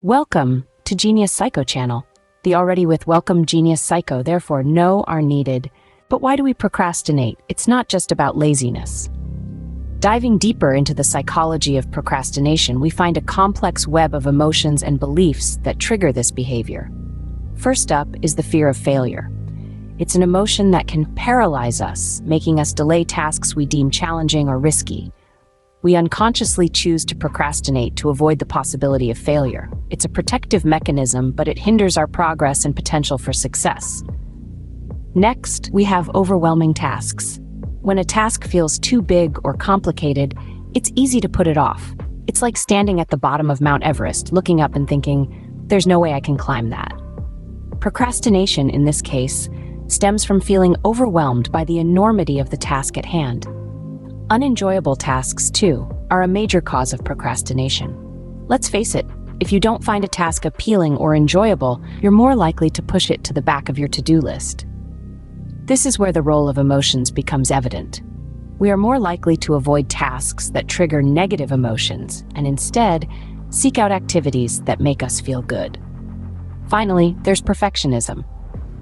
Welcome to Genius Psycho channel. The already with welcome Genius Psycho, therefore no are needed. But why do we procrastinate? It's not just about laziness. Diving deeper into the psychology of procrastination, we find a complex web of emotions and beliefs that trigger this behavior. First up is the fear of failure. It's an emotion that can paralyze us, making us delay tasks we deem challenging or risky. We unconsciously choose to procrastinate to avoid the possibility of failure. It's a protective mechanism, but it hinders our progress and potential for success. Next, we have overwhelming tasks. When a task feels too big or complicated, it's easy to put it off. It's like standing at the bottom of Mount Everest, looking up and thinking, there's no way I can climb that. Procrastination, in this case, stems from feeling overwhelmed by the enormity of the task at hand. Unenjoyable tasks, too, are a major cause of procrastination. Let's face it, if you don't find a task appealing or enjoyable, you're more likely to push it to the back of your to-do list. This is where the role of emotions becomes evident. We are more likely to avoid tasks that trigger negative emotions and instead seek out activities that make us feel good. Finally, there's perfectionism.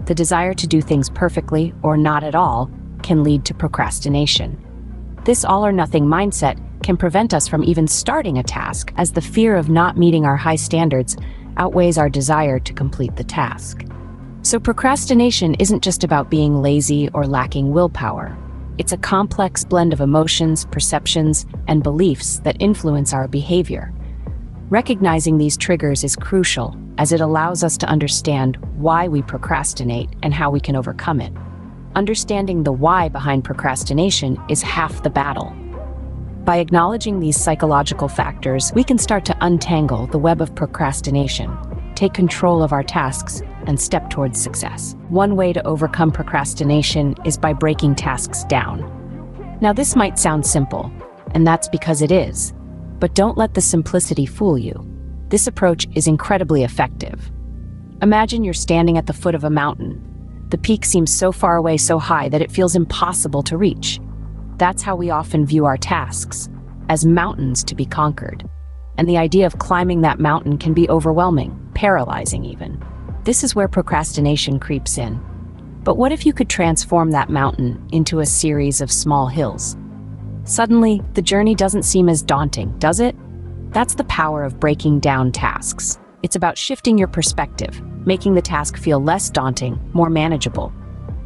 The desire to do things perfectly or not at all can lead to procrastination. This all-or-nothing mindset can prevent us from even starting a task, as the fear of not meeting our high standards outweighs our desire to complete the task. So procrastination isn't just about being lazy or lacking willpower. It's a complex blend of emotions, perceptions, and beliefs that influence our behavior. Recognizing these triggers is crucial, as it allows us to understand why we procrastinate and how we can overcome it. Understanding the why behind procrastination is half the battle. By acknowledging these psychological factors, we can start to untangle the web of procrastination, take control of our tasks, and step towards success. One way to overcome procrastination is by breaking tasks down. Now, this might sound simple, and that's because it is, but don't let the simplicity fool you. This approach is incredibly effective. Imagine you're standing at the foot of a mountain. The peak seems so far away, so high, that it feels impossible to reach. That's how we often view our tasks, as mountains to be conquered. And the idea of climbing that mountain can be overwhelming, paralyzing even. This is where procrastination creeps in. But what if you could transform that mountain into a series of small hills? Suddenly, the journey doesn't seem as daunting, does it? That's the power of breaking down tasks. It's about shifting your perspective, making the task feel less daunting, more manageable.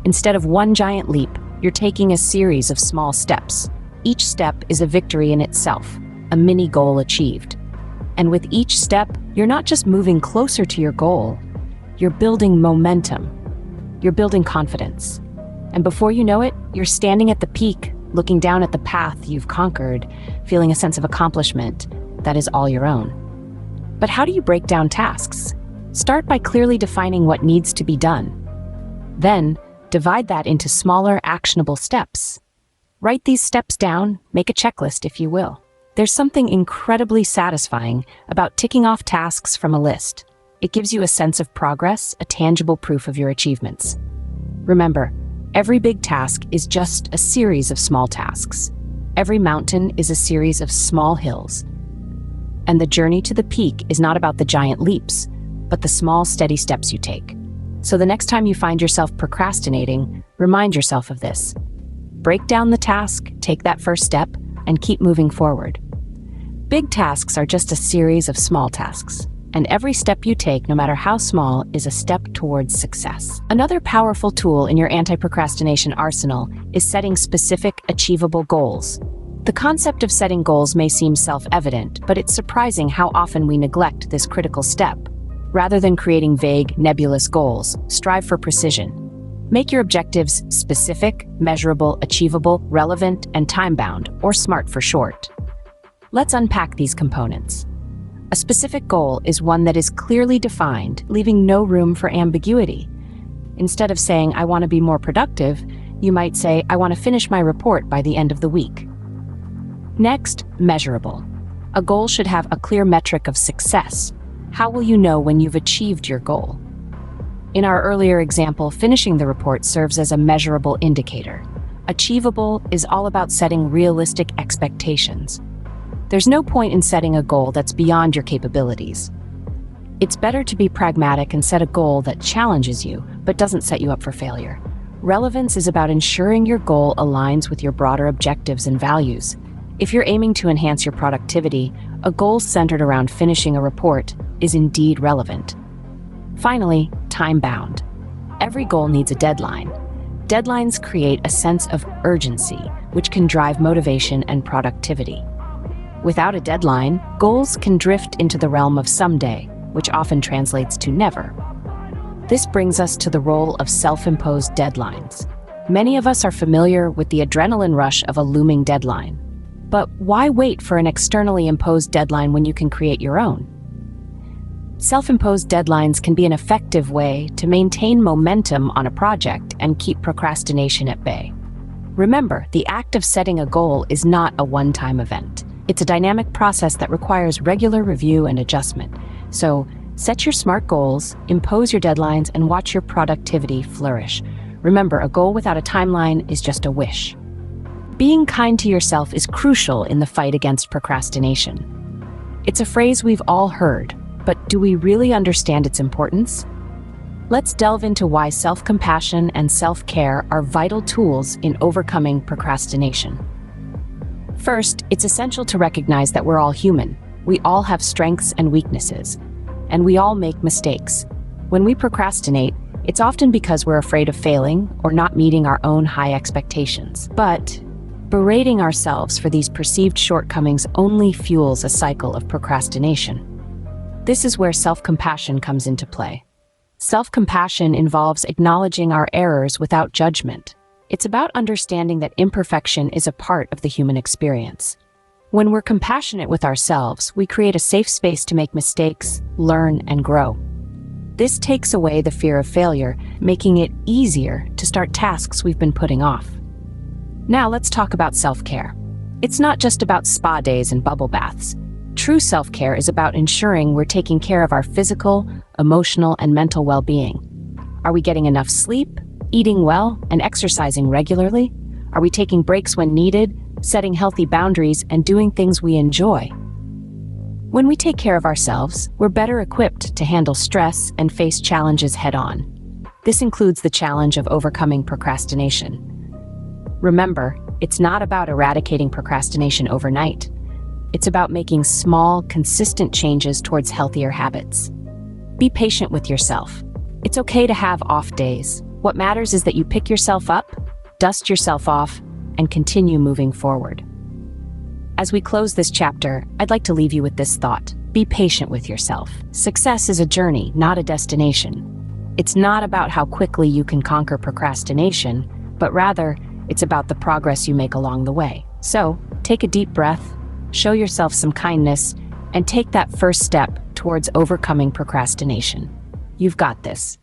Instead of one giant leap, you're taking a series of small steps. Each step is a victory in itself, a mini goal achieved. And with each step, you're not just moving closer to your goal, you're building momentum. You're building confidence. And before you know it, you're standing at the peak, looking down at the path you've conquered, feeling a sense of accomplishment that is all your own. But how do you break down tasks? Start by clearly defining what needs to be done. Then, divide that into smaller, actionable steps. Write these steps down, make a checklist if you will. There's something incredibly satisfying about ticking off tasks from a list. It gives you a sense of progress, a tangible proof of your achievements. Remember, every big task is just a series of small tasks. Every mountain is a series of small hills. And the journey to the peak is not about the giant leaps, but the small, steady steps you take. So the next time you find yourself procrastinating, remind yourself of this. Break down the task, take that first step, and keep moving forward. Big tasks are just a series of small tasks, and every step you take, no matter how small, is a step towards success. Another powerful tool in your anti-procrastination arsenal is setting specific, achievable goals. The concept of setting goals may seem self-evident, but it's surprising how often we neglect this critical step. Rather than creating vague, nebulous goals, strive for precision. Make your objectives specific, measurable, achievable, relevant, and time-bound, or SMART for short. Let's unpack these components. A specific goal is one that is clearly defined, leaving no room for ambiguity. Instead of saying, I want to be more productive, you might say, I want to finish my report by the end of the week. Next, measurable. A goal should have a clear metric of success. How will you know when you've achieved your goal? In our earlier example, finishing the report serves as a measurable indicator. Achievable is all about setting realistic expectations. There's no point in setting a goal that's beyond your capabilities. It's better to be pragmatic and set a goal that challenges you, but doesn't set you up for failure. Relevance is about ensuring your goal aligns with your broader objectives and values. If you're aiming to enhance your productivity, a goal centered around finishing a report is indeed relevant. Finally, time-bound. Every goal needs a deadline. Deadlines create a sense of urgency, which can drive motivation and productivity. Without a deadline, goals can drift into the realm of someday, which often translates to never. This brings us to the role of self-imposed deadlines. Many of us are familiar with the adrenaline rush of a looming deadline. But why wait for an externally imposed deadline when you can create your own? Self-imposed deadlines can be an effective way to maintain momentum on a project and keep procrastination at bay. Remember, the act of setting a goal is not a one-time event. It's a dynamic process that requires regular review and adjustment. So, set your SMART goals, impose your deadlines, and watch your productivity flourish. Remember, a goal without a timeline is just a wish. Being kind to yourself is crucial in the fight against procrastination. It's a phrase we've all heard, but do we really understand its importance? Let's delve into why self-compassion and self-care are vital tools in overcoming procrastination. First, it's essential to recognize that we're all human. We all have strengths and weaknesses, and we all make mistakes. When we procrastinate, it's often because we're afraid of failing or not meeting our own high expectations. But berating ourselves for these perceived shortcomings only fuels a cycle of procrastination. This is where self-compassion comes into play. Self-compassion involves acknowledging our errors without judgment. It's about understanding that imperfection is a part of the human experience. When we're compassionate with ourselves, we create a safe space to make mistakes, learn, and grow. This takes away the fear of failure, making it easier to start tasks we've been putting off. Now let's talk about self-care. It's not just about spa days and bubble baths. True self-care is about ensuring we're taking care of our physical, emotional, and mental well-being. Are we getting enough sleep, eating well, and exercising regularly? Are we taking breaks when needed, setting healthy boundaries, and doing things we enjoy? When we take care of ourselves, we're better equipped to handle stress and face challenges head-on. This includes the challenge of overcoming procrastination. Remember, it's not about eradicating procrastination overnight. It's about making small, consistent changes towards healthier habits. Be patient with yourself. It's okay to have off days. What matters is that you pick yourself up, dust yourself off, and continue moving forward. As we close this chapter, I'd like to leave you with this thought. Be patient with yourself. Success is a journey, not a destination. It's not about how quickly you can conquer procrastination, but rather, it's about the progress you make along the way. So, take a deep breath, show yourself some kindness, and take that first step towards overcoming procrastination. You've got this.